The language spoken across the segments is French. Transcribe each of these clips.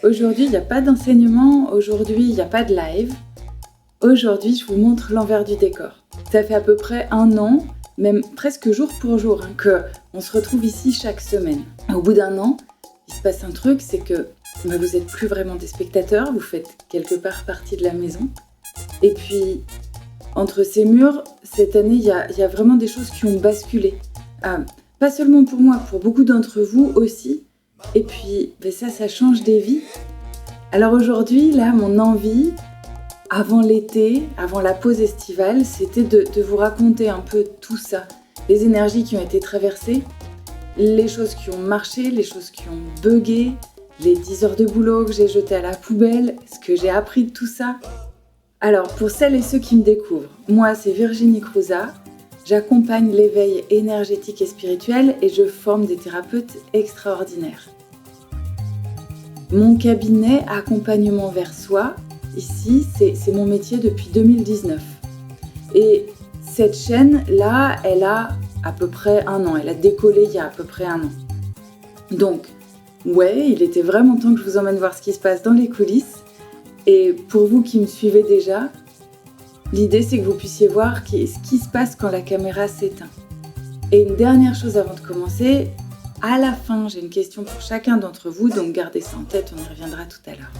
Aujourd'hui, il n'y a pas d'enseignement, aujourd'hui, il n'y a pas de live. Aujourd'hui, je vous montre l'envers du décor. Ça fait à peu près 1 an, même presque jour pour jour, qu'on se retrouve ici chaque semaine. Au bout d'1 an, il se passe un truc, c'est que vous n'êtes plus vraiment des spectateurs, vous faites quelque part partie de la maison. Et puis, entre ces murs, cette année, il y a vraiment des choses qui ont basculé. Pas seulement pour moi, pour beaucoup d'entre vous aussi. Et puis, ça change des vies. Alors aujourd'hui, là, mon envie, avant l'été, avant la pause estivale, c'était de vous raconter un peu tout ça. Les énergies qui ont été traversées, les choses qui ont marché, les choses qui ont bugué, les 10 heures de boulot que j'ai jetées à la poubelle, ce que j'ai appris de tout ça. Alors, pour celles et ceux qui me découvrent, moi, c'est Virginie Crouza. J'accompagne l'éveil énergétique et spirituel et je forme des thérapeutes extraordinaires. Mon cabinet Accompagnement vers soi, ici, c'est mon métier depuis 2019. Et cette chaîne-là, elle a à peu près 1 an. Elle a décollé il y a à peu près 1 an. Donc, ouais, il était vraiment temps que je vous emmène voir ce qui se passe dans les coulisses. Et pour vous qui me suivez déjà, l'idée, c'est que vous puissiez voir ce qui se passe quand la caméra s'éteint. Et une dernière chose avant de commencer, à la fin, j'ai une question pour chacun d'entre vous, donc gardez ça en tête, on y reviendra tout à l'heure.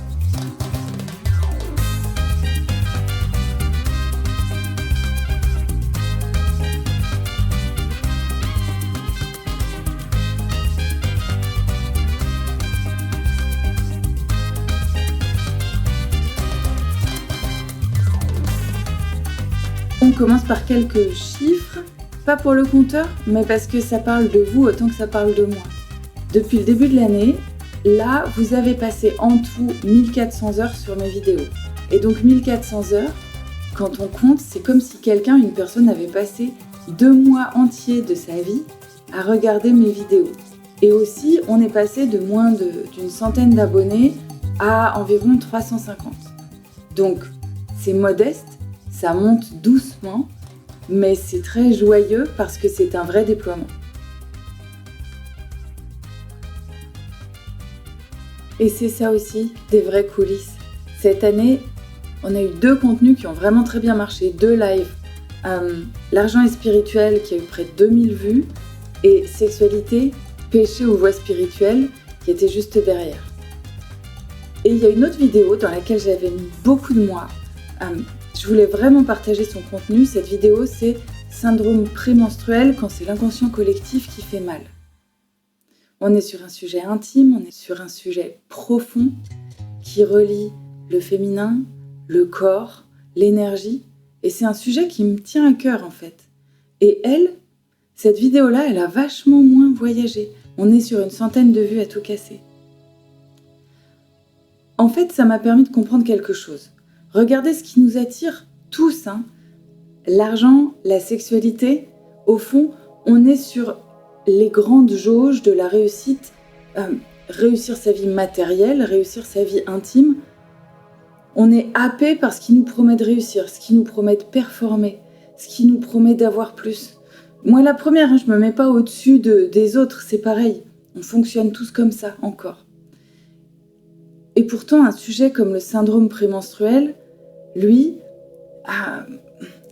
On commence par quelques chiffres, pas pour le compteur, mais parce que ça parle de vous autant que ça parle de moi. Depuis le début de l'année, là, vous avez passé en tout 1400 heures sur mes vidéos. Et donc 1400 heures, quand on compte, c'est comme si une personne avait passé 2 mois entiers de sa vie à regarder mes vidéos. Et aussi, on est passé de moins d'une centaine d'abonnés à environ 350. Donc, c'est modeste. Ça monte doucement, mais c'est très joyeux parce que c'est un vrai déploiement. Et c'est ça aussi, des vraies coulisses. Cette année, on a eu 2 contenus qui ont vraiment très bien marché, 2 lives. L'argent est spirituel qui a eu près de 2000 vues et sexualité, péché ou voie spirituelle qui était juste derrière. Et il y a une autre vidéo dans laquelle j'avais mis beaucoup de moi. Je voulais vraiment partager son contenu. Cette vidéo, c'est syndrome prémenstruel quand c'est l'inconscient collectif qui fait mal. On est sur un sujet intime, on est sur un sujet profond qui relie le féminin, le corps, l'énergie. Et c'est un sujet qui me tient à cœur en fait. Et cette vidéo-là, elle a vachement moins voyagé. On est sur une centaine de vues à tout casser. En fait, ça m'a permis de comprendre quelque chose. Regardez ce qui nous attire tous, l'argent, la sexualité. Au fond, on est sur les grandes jauges de la réussite. Réussir sa vie matérielle, réussir sa vie intime. On est happé par ce qui nous promet de réussir, ce qui nous promet de performer, ce qui nous promet d'avoir plus. Moi, la première, je me mets pas au-dessus des autres, c'est pareil. On fonctionne tous comme ça, encore. Et pourtant, un sujet comme le syndrome prémenstruel, lui,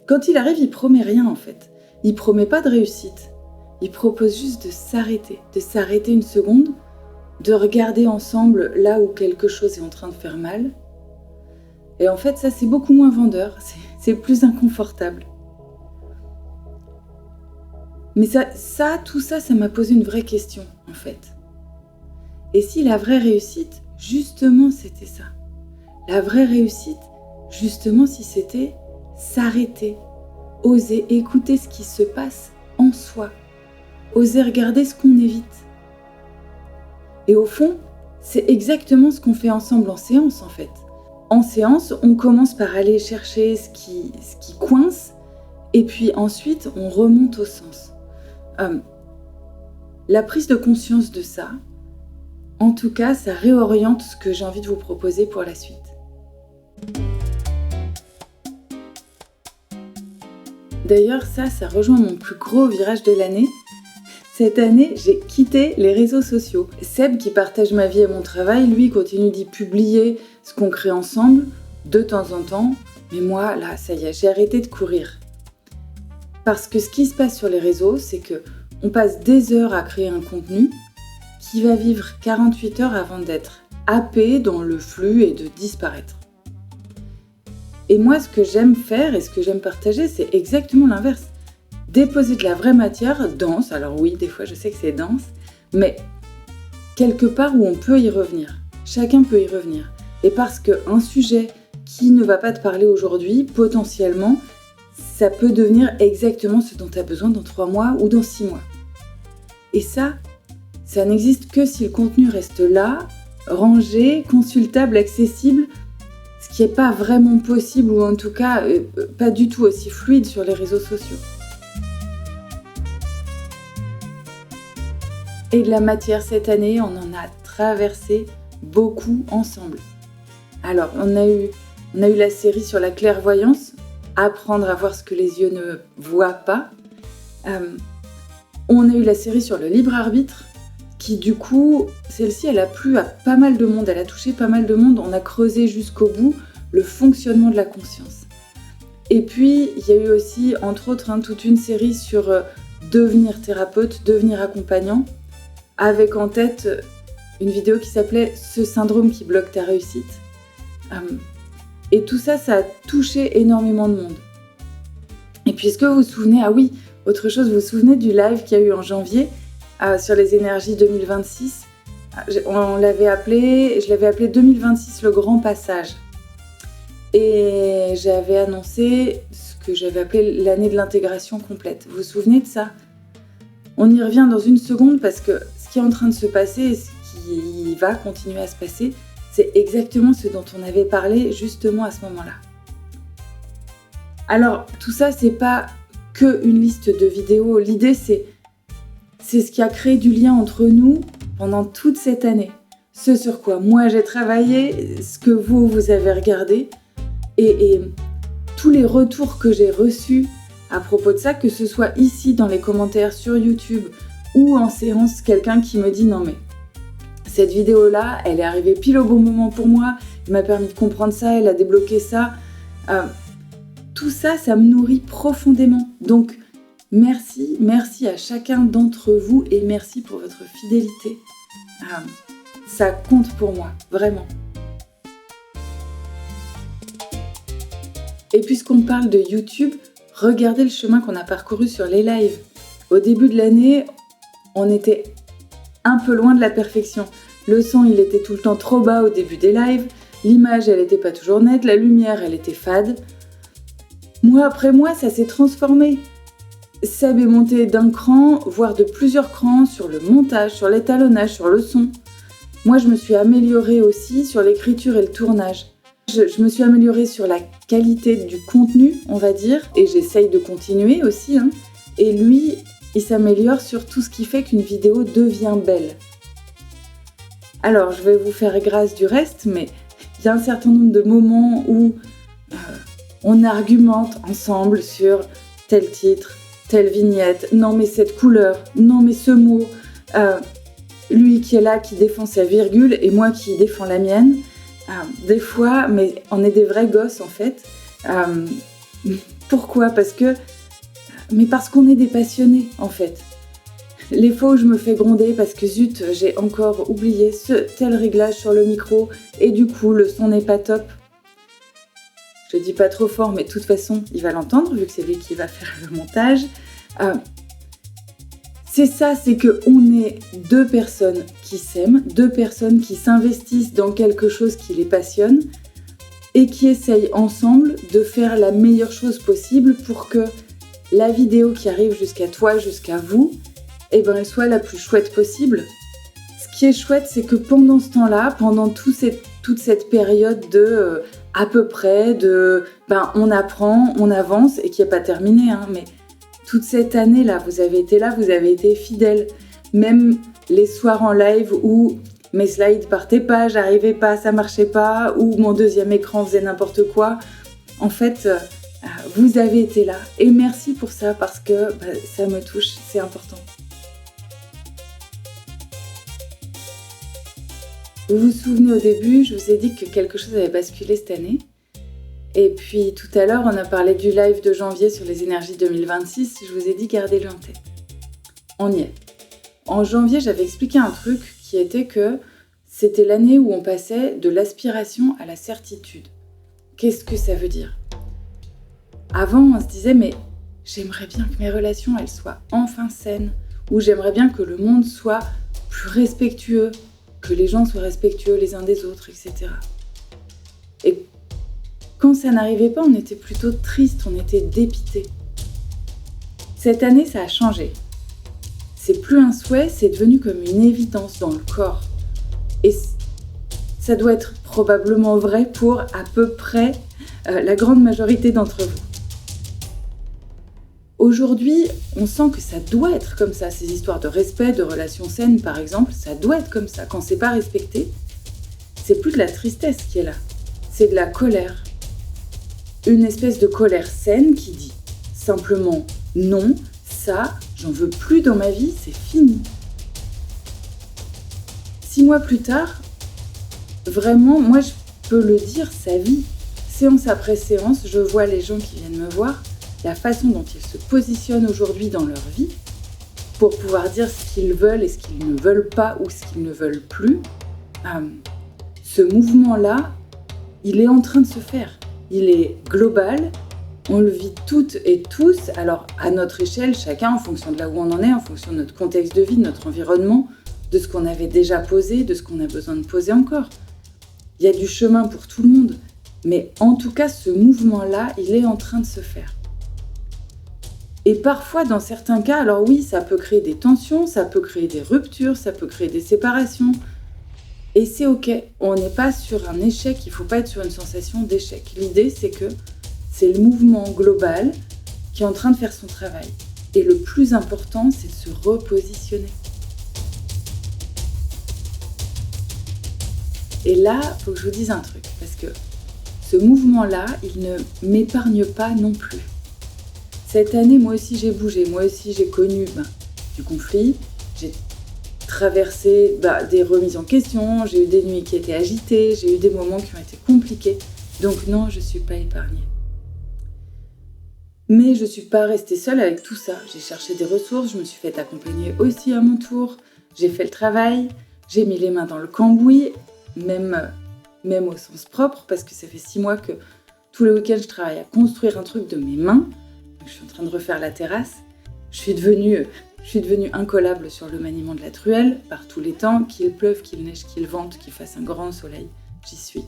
quand il arrive, il promet rien en fait. Il promet pas de réussite. Il propose juste de s'arrêter 1 seconde, de regarder ensemble là où quelque chose est en train de faire mal. Et en fait, ça, c'est beaucoup moins vendeur, c'est plus inconfortable. Mais tout ça m'a posé une vraie question en fait. Et si la vraie réussite, justement, c'était ça. La vraie réussite, justement, si c'était s'arrêter, oser écouter ce qui se passe en soi, oser regarder ce qu'on évite. Et au fond, c'est exactement ce qu'on fait ensemble en séance, en fait. En séance, on commence par aller chercher ce qui coince, et puis ensuite, on remonte au sens. La prise de conscience de ça, en tout cas, ça réoriente ce que j'ai envie de vous proposer pour la suite. D'ailleurs, ça rejoint mon plus gros virage de l'année. Cette année, j'ai quitté les réseaux sociaux. Seb, qui partage ma vie et mon travail, lui, continue d'y publier ce qu'on crée ensemble, de temps en temps. Mais moi, là, ça y est, j'ai arrêté de courir. Parce que ce qui se passe sur les réseaux, c'est que on passe des heures à créer un contenu qui va vivre 48 heures avant d'être happé dans le flux et de disparaître. Et moi, ce que j'aime faire et ce que j'aime partager, c'est exactement l'inverse. Déposer de la vraie matière, dense, alors oui, des fois je sais que c'est dense, mais quelque part où on peut y revenir. Chacun peut y revenir. Et parce qu'un sujet qui ne va pas te parler aujourd'hui, potentiellement, ça peut devenir exactement ce dont tu as besoin dans 3 mois ou dans 6 mois. Et ça n'existe que si le contenu reste là, rangé, consultable, accessible, ce qui n'est pas vraiment possible, ou en tout cas pas du tout aussi fluide sur les réseaux sociaux. Et de la matière cette année, on en a traversé beaucoup ensemble. Alors, on a eu la série sur la clairvoyance, apprendre à voir ce que les yeux ne voient pas. On a eu la série sur le libre arbitre, qui du coup, celle-ci, elle a plu à pas mal de monde, elle a touché pas mal de monde, on a creusé jusqu'au bout le fonctionnement de la conscience. Et puis, il y a eu aussi, entre autres, toute une série sur devenir thérapeute, devenir accompagnant, avec en tête une vidéo qui s'appelait « Ce syndrome qui bloque ta réussite ». Et tout ça, ça a touché énormément de monde. Et puis, est-ce que vous vous souvenez, ah oui, autre chose, vous vous souvenez du live qu'il y a eu en janvier sur les énergies 2026 ? Je l'avais appelé 2026 le grand passage. Et j'avais annoncé ce que j'avais appelé l'année de l'intégration complète. Vous vous souvenez de ça ? On y revient dans une seconde parce que ce qui est en train de se passer et ce qui va continuer à se passer, c'est exactement ce dont on avait parlé justement à ce moment-là. Alors, tout ça, c'est pas que une liste de vidéos. L'idée, c'est ce qui a créé du lien entre nous pendant toute cette année. Ce sur quoi moi j'ai travaillé, ce que vous avez regardé et tous les retours que j'ai reçus à propos de ça, que ce soit ici dans les commentaires sur YouTube ou en séance, quelqu'un qui me dit « Non mais cette vidéo-là, elle est arrivée pile au bon moment pour moi, elle m'a permis de comprendre ça, elle a débloqué ça. » Tout ça, ça me nourrit profondément. Donc, merci à chacun d'entre vous et merci pour votre fidélité. Ça compte pour moi, vraiment. Et puisqu'on parle de YouTube, regardez le chemin qu'on a parcouru sur les lives. Au début de l'année, on était un peu loin de la perfection. Le son, il était tout le temps trop bas au début des lives. L'image, elle n'était pas toujours nette. La lumière, elle était fade. Mois après mois, ça s'est transformé. Seb est monté d'un cran, voire de plusieurs crans, sur le montage, sur l'étalonnage, sur le son. Moi, je me suis améliorée aussi sur l'écriture et le tournage. Je me suis améliorée sur la qualité du contenu, on va dire, et j'essaye de continuer aussi. Et lui, il s'améliore sur tout ce qui fait qu'une vidéo devient belle. Alors, je vais vous faire grâce du reste, mais il y a un certain nombre de moments où on argumente ensemble sur tel titre, telle vignette, non mais cette couleur, non mais ce mot, lui qui est là, qui défend sa virgule et moi qui défends la mienne. Des fois, mais on est des vrais gosses en fait. Pourquoi ? Parce qu'on est des passionnés en fait. Les fois où je me fais gronder parce que zut, j'ai encore oublié ce tel réglage sur le micro et du coup le son n'est pas top. Je dis pas trop fort, mais de toute façon, il va l'entendre vu que c'est lui qui va faire le montage. C'est ça, c'est qu'on est deux personnes qui s'aiment, deux personnes qui s'investissent dans quelque chose qui les passionne et qui essayent ensemble de faire la meilleure chose possible pour que la vidéo qui arrive jusqu'à toi, jusqu'à vous, elle soit la plus chouette possible. Ce qui est chouette, c'est que pendant ce temps-là, pendant toute cette période de à peu près, on apprend, on avance et qui n'est pas terminé, mais toute cette année-là, vous avez été fidèles. Même les soirs en live où mes slides partaient pas, j'arrivais pas, ça marchait pas, ou mon deuxième écran faisait n'importe quoi. En fait, vous avez été là. Et merci pour ça, parce que ça me touche, c'est important. Vous vous souvenez au début, je vous ai dit que quelque chose avait basculé cette année. Et puis tout à l'heure, on a parlé du live de janvier sur les énergies 2026. Je vous ai dit gardez-le en tête. On y est. En janvier, j'avais expliqué un truc qui était que c'était l'année où on passait de l'aspiration à la certitude. Qu'est-ce que ça veut dire ? Avant, on se disait, mais j'aimerais bien que mes relations, elles soient enfin saines, ou j'aimerais bien que le monde soit plus respectueux, que les gens soient respectueux les uns des autres, etc. Et quand ça n'arrivait pas, on était plutôt triste, on était dépité. Cette année, ça a changé. C'est plus un souhait, c'est devenu comme une évidence dans le corps. Et ça doit être probablement vrai pour à peu près la grande majorité d'entre vous. Aujourd'hui, on sent que ça doit être comme ça, ces histoires de respect, de relations saines par exemple, ça doit être comme ça. Quand c'est pas respecté, c'est plus de la tristesse qui est là, c'est de la colère. Une espèce de colère saine qui dit simplement non, ça, j'en veux plus dans ma vie, c'est fini. 6 mois plus tard, vraiment, moi je peux le dire, ça vit. Séance après séance, je vois les gens qui viennent me voir, la façon dont ils se positionnent aujourd'hui dans leur vie pour pouvoir dire ce qu'ils veulent et ce qu'ils ne veulent pas ou ce qu'ils ne veulent plus. Ce mouvement-là, il est en train de se faire. Il est global, on le vit toutes et tous, alors à notre échelle, chacun en fonction de là où on en est, en fonction de notre contexte de vie, de notre environnement, de ce qu'on avait déjà posé, de ce qu'on a besoin de poser encore. Il y a du chemin pour tout le monde, mais en tout cas, ce mouvement-là, il est en train de se faire. Et parfois, dans certains cas, alors oui, ça peut créer des tensions, ça peut créer des ruptures, ça peut créer des séparations. Et c'est ok, on n'est pas sur un échec, il ne faut pas être sur une sensation d'échec. L'idée, c'est que c'est le mouvement global qui est en train de faire son travail. Et le plus important, c'est de se repositionner. Et là, il faut que je vous dise un truc, parce que ce mouvement-là, il ne m'épargne pas non plus. Cette année, moi aussi j'ai bougé, moi aussi j'ai connu du conflit, j'ai traversé des remises en question, j'ai eu des nuits qui étaient agitées, j'ai eu des moments qui ont été compliqués, donc non, je ne suis pas épargnée. Mais je ne suis pas restée seule avec tout ça, j'ai cherché des ressources, je me suis fait accompagner aussi à mon tour, j'ai fait le travail, j'ai mis les mains dans le cambouis, même au sens propre, parce que ça fait 6 mois que tous les week-ends je travaille à construire un truc de mes mains. Je suis en train de refaire la terrasse. Je suis devenue incollable sur le maniement de la truelle par tous les temps, qu'il pleuve, qu'il neige, qu'il vente, qu'il fasse un grand soleil. J'y suis.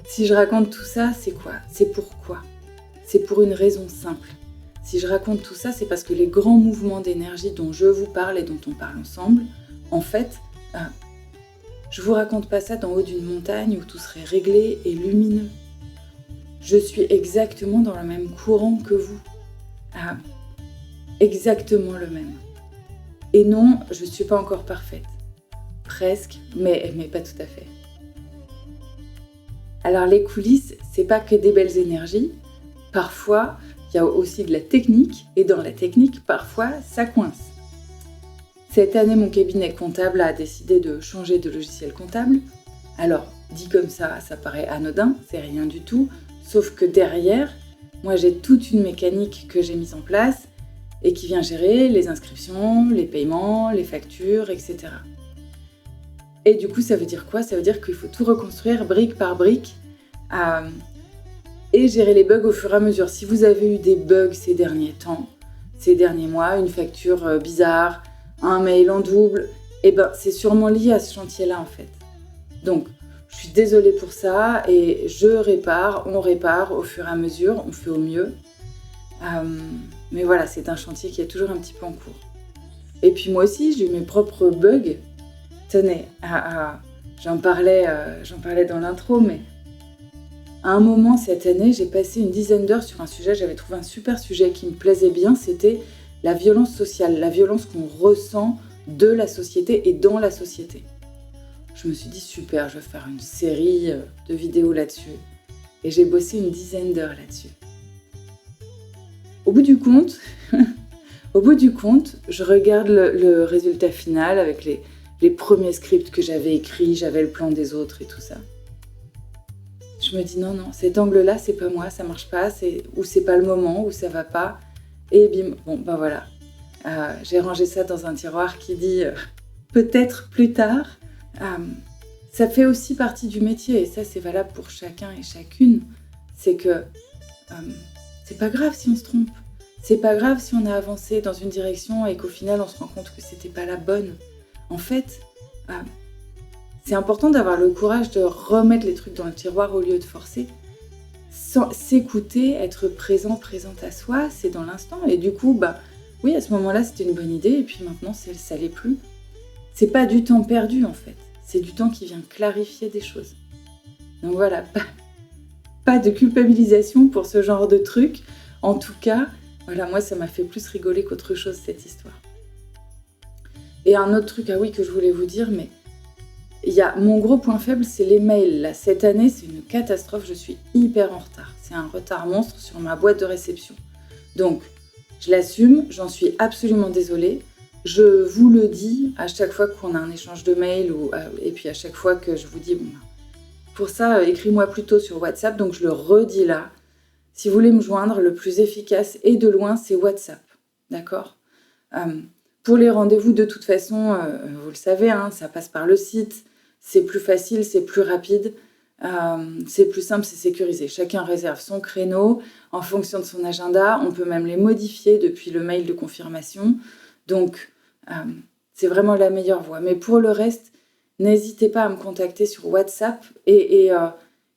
Si je raconte tout ça, c'est quoi ? C'est pourquoi ? C'est pour une raison simple. Si je raconte tout ça, c'est parce que les grands mouvements d'énergie dont je vous parle et dont on parle ensemble, en fait, je vous raconte pas ça d'en haut d'une montagne où tout serait réglé et lumineux. Je suis exactement dans le même courant que vous. Exactement le même. Et non, je ne suis pas encore parfaite. Presque, mais pas tout à fait. Alors les coulisses, c'est pas que des belles énergies. Parfois, il y a aussi de la technique, et dans la technique, parfois, ça coince. Cette année, mon cabinet comptable a décidé de changer de logiciel comptable. Alors, dit comme ça paraît anodin, c'est rien du tout, sauf que derrière, moi, j'ai toute une mécanique que j'ai mise en place et qui vient gérer les inscriptions, les paiements, les factures, etc. Et du coup, ça veut dire quoi ? Ça veut dire qu'il faut tout reconstruire brique par brique et gérer les bugs au fur et à mesure. Si vous avez eu des bugs ces derniers temps, ces derniers mois, une facture bizarre, un mail en double, c'est sûrement lié à ce chantier-là en fait. Donc, je suis désolée pour ça et on répare au fur et à mesure, on fait au mieux. Mais voilà, c'est un chantier qui est toujours un petit peu en cours. Et puis moi aussi, j'ai eu mes propres bugs. Tenez, j'en parlais dans l'intro, mais à un moment cette année, j'ai passé une dizaine d'heures sur un sujet, j'avais trouvé un super sujet qui me plaisait bien, c'était la violence sociale, la violence qu'on ressent de la société et dans la société. Je me suis dit, super, je vais faire une série de vidéos là-dessus. Et j'ai bossé une dizaine d'heures là-dessus. Au bout du compte, je regarde le résultat final avec les premiers scripts que j'avais écrits, j'avais le plan des autres et tout ça. Je me dis non, cet angle-là, c'est pas moi, ça marche pas, ou c'est pas le moment, ou ça va pas. Et bim, bon, ben voilà. J'ai rangé ça dans un tiroir qui dit peut-être plus tard. Ça fait aussi partie du métier, et ça, c'est valable pour chacun et chacune. C'est que c'est pas grave si on se trompe. C'est pas grave si on a avancé dans une direction et qu'au final, on se rend compte que c'était pas la bonne. En fait, c'est important d'avoir le courage de remettre les trucs dans le tiroir au lieu de forcer. S'écouter, être présente à soi, c'est dans l'instant. Et du coup, oui, à ce moment-là, c'était une bonne idée. Et puis maintenant, ça l'est plus. C'est pas du temps perdu, en fait. C'est du temps qui vient clarifier des choses. Donc voilà, pas de culpabilisation pour ce genre de truc. En tout cas, voilà, moi, ça m'a fait plus rigoler qu'autre chose, cette histoire. Et un autre truc, que je voulais vous dire, mais mon gros point faible, c'est les mails. Là, cette année, c'est une catastrophe. Je suis hyper en retard. C'est un retard monstre sur ma boîte de réception. Donc, je l'assume, j'en suis absolument désolée. Je vous le dis à chaque fois qu'on a un échange de mails et puis à chaque fois que je vous dis pour ça, écris-moi plutôt sur WhatsApp. Donc, je le redis là. Si vous voulez me joindre, le plus efficace et de loin, c'est WhatsApp. D'accord ? Pour les rendez-vous, de toute façon, vous le savez, ça passe par le site. C'est plus facile, c'est plus rapide, c'est plus simple, c'est sécurisé. Chacun réserve son créneau en fonction de son agenda. On peut même les modifier depuis le mail de confirmation. Donc, c'est vraiment la meilleure voie. Mais pour le reste, n'hésitez pas à me contacter sur WhatsApp. Et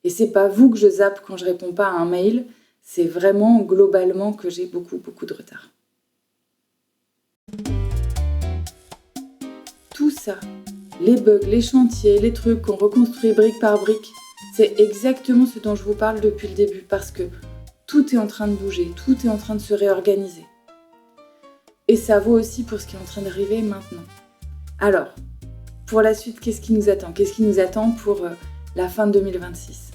c'est pas vous que je zappe quand je réponds pas à un mail. C'est vraiment globalement que j'ai beaucoup de retard. Tout ça, les bugs, les chantiers, les trucs qu'on reconstruit brique par brique, c'est exactement ce dont je vous parle depuis le début, parce que tout est en train de bouger, tout est en train de se réorganiser. Et ça vaut aussi pour ce qui est en train d'arriver maintenant. Alors, pour la suite, qu'est-ce qui nous attend ? Qu'est-ce qui nous attend pour la fin de 2026 ?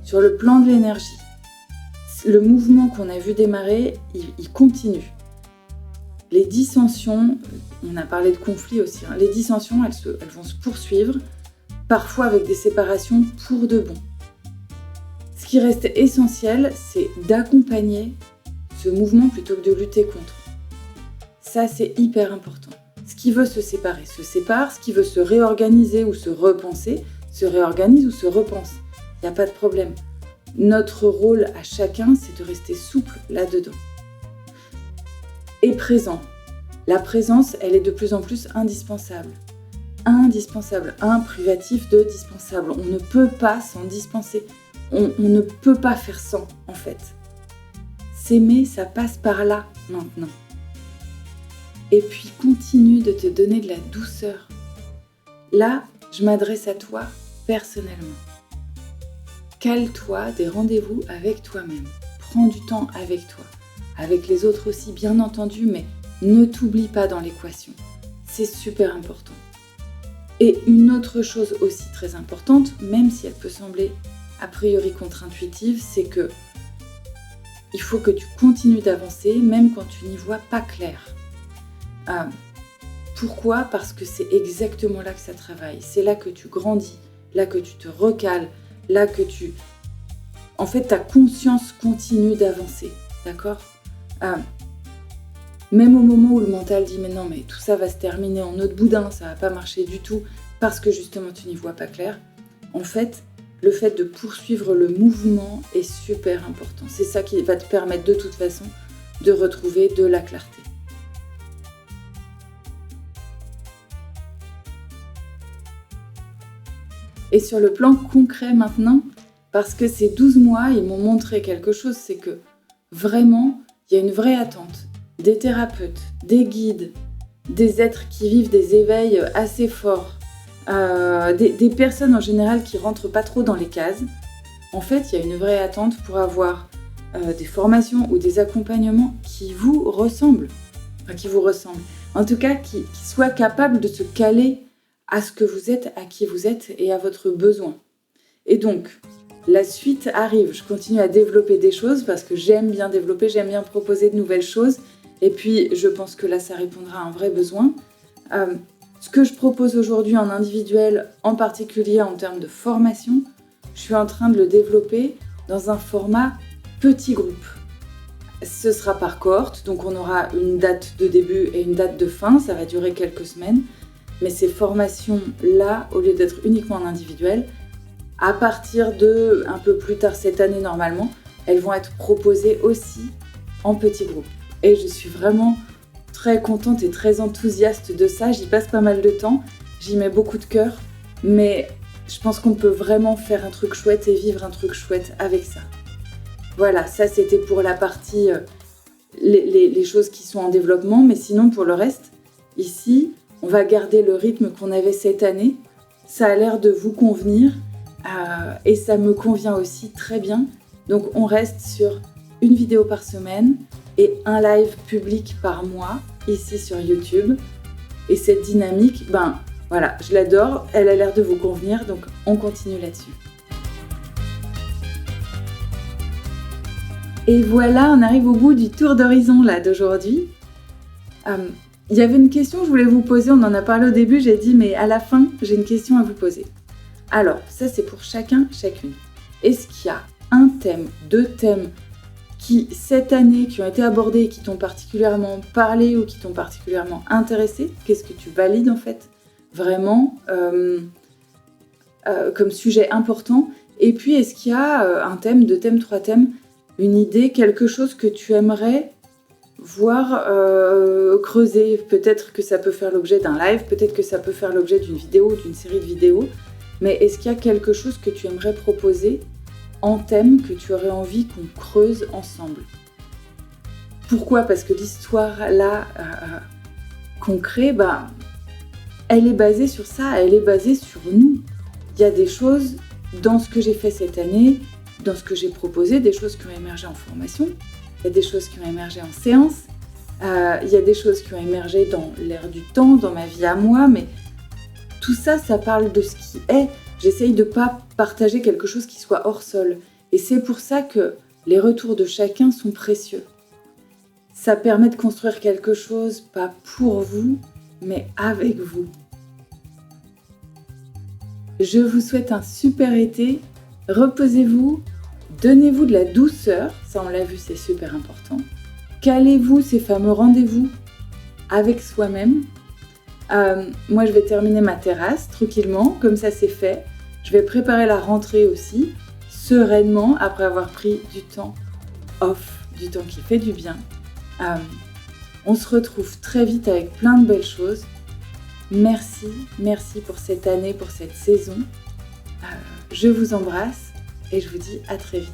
Sur le plan de l'énergie, le mouvement qu'on a vu démarrer, il continue. Les dissensions, on a parlé de conflits aussi, les dissensions, elles vont se poursuivre, parfois avec des séparations pour de bon. Ce qui reste essentiel, c'est d'accompagner ce mouvement plutôt que de lutter contre. Ça, c'est hyper important. Ce qui veut se séparer se sépare, ce qui veut se réorganiser ou se repenser, se réorganise ou se repense. Il n'y a pas de problème. Notre rôle à chacun, c'est de rester souple là-dedans. Et présent. La présence, elle est de plus en plus indispensable. Indispensable. Un privatif de dispensable. On ne peut pas s'en dispenser. On ne peut pas faire sans, en fait. S'aimer, ça passe par là, maintenant. Et puis, continue de te donner de la douceur. Là, je m'adresse à toi personnellement. Cale-toi des rendez-vous avec toi-même. Prends du temps avec toi. Avec les autres aussi, bien entendu, mais ne t'oublie pas dans l'équation. C'est super important. Et une autre chose aussi très importante, même si elle peut sembler a priori contre-intuitive, c'est que il faut que tu continues d'avancer, même quand tu n'y vois pas clair. Pourquoi ? Parce que c'est exactement là que ça travaille. C'est là que tu grandis, là que tu te recales, là que tu... En fait, ta conscience continue d'avancer, d'accord ? Même au moment où le mental dit « mais non, mais tout ça va se terminer en eau de boudin, ça va pas marcher du tout, parce que justement tu n'y vois pas clair », en fait, le fait de poursuivre le mouvement est super important. C'est ça qui va te permettre de toute façon de retrouver de la clarté. Et sur le plan concret maintenant, parce que ces 12 mois, ils m'ont montré quelque chose, c'est que vraiment, il y a une vraie attente des thérapeutes, des guides, des êtres qui vivent des éveils assez forts, des personnes en général qui rentrent pas trop dans les cases. En fait, il y a une vraie attente pour avoir des formations ou des accompagnements qui vous ressemblent. Enfin, qui vous ressemblent. En tout cas, qui soient capables de se caler à ce que vous êtes, à qui vous êtes et à votre besoin. Et donc, la suite arrive. Je continue à développer des choses parce que j'aime bien développer, j'aime bien proposer de nouvelles choses. Et puis, je pense que là, ça répondra à un vrai besoin. Ce que je propose aujourd'hui en individuel, en particulier en termes de formation, je suis en train de le développer dans un format petit groupe. Ce sera par cohorte, donc on aura une date de début et une date de fin, ça va durer quelques semaines. Mais ces formations-là, au lieu d'être uniquement en individuel, à partir de un peu plus tard cette année normalement, elles vont être proposées aussi en petit groupe. Et je suis vraiment très contente et très enthousiaste de ça. J'y passe pas mal de temps, j'y mets beaucoup de cœur, mais je pense qu'on peut vraiment faire un truc chouette et vivre un truc chouette avec ça. Voilà, ça c'était pour la partie, les choses qui sont en développement, mais sinon pour le reste, ici, on va garder le rythme qu'on avait cette année. Ça a l'air de vous convenir et ça me convient aussi très bien. Donc on reste sur une vidéo par semaine et un live public par mois ici sur YouTube. Et cette dynamique, voilà, je l'adore, elle a l'air de vous convenir, donc on continue là-dessus. Et voilà, on arrive au bout du tour d'horizon là d'aujourd'hui. Il y avait une question que je voulais vous poser, on en a parlé au début, j'ai dit mais à la fin, j'ai une question à vous poser. Alors, ça c'est pour chacun, chacune. Est-ce qu'il y a un thème, deux thèmes qui, cette année, qui ont été abordés et qui t'ont particulièrement parlé ou qui t'ont particulièrement intéressé? Qu'est-ce que tu valides en fait vraiment comme sujet important? Et puis, est-ce qu'il y a un thème, deux thèmes, trois thèmes, une idée, quelque chose que tu aimerais voir creuser? Peut-être que ça peut faire l'objet d'un live, peut-être que ça peut faire l'objet d'une vidéo, d'une série de vidéos, mais est-ce qu'il y a quelque chose que tu aimerais proposer en thème que tu aurais envie qu'on creuse ensemble? Pourquoi? Parce que l'histoire là qu'on crée, elle est basée sur ça, elle est basée sur nous. Il y a des choses dans ce que j'ai fait cette année, dans ce que j'ai proposé, des choses qui ont émergé en formation, il y a des choses qui ont émergé en séance, il y a des choses qui ont émergé dans l'air du temps, dans ma vie à moi, mais tout ça, ça parle de ce qui est. J'essaye de ne pas partager quelque chose qui soit hors sol. Et c'est pour ça que les retours de chacun sont précieux. Ça permet de construire quelque chose, pas pour vous, mais avec vous. Je vous souhaite un super été. Reposez-vous, donnez-vous de la douceur. Ça, on l'a vu, c'est super important. Calez-vous ces fameux rendez-vous avec soi-même. Moi, je vais terminer ma terrasse tranquillement, comme ça c'est fait. Je vais préparer la rentrée aussi, sereinement, après avoir pris du temps off, du temps qui fait du bien. On se retrouve très vite avec plein de belles choses. Merci pour cette année, pour cette saison. Je vous embrasse et je vous dis à très vite.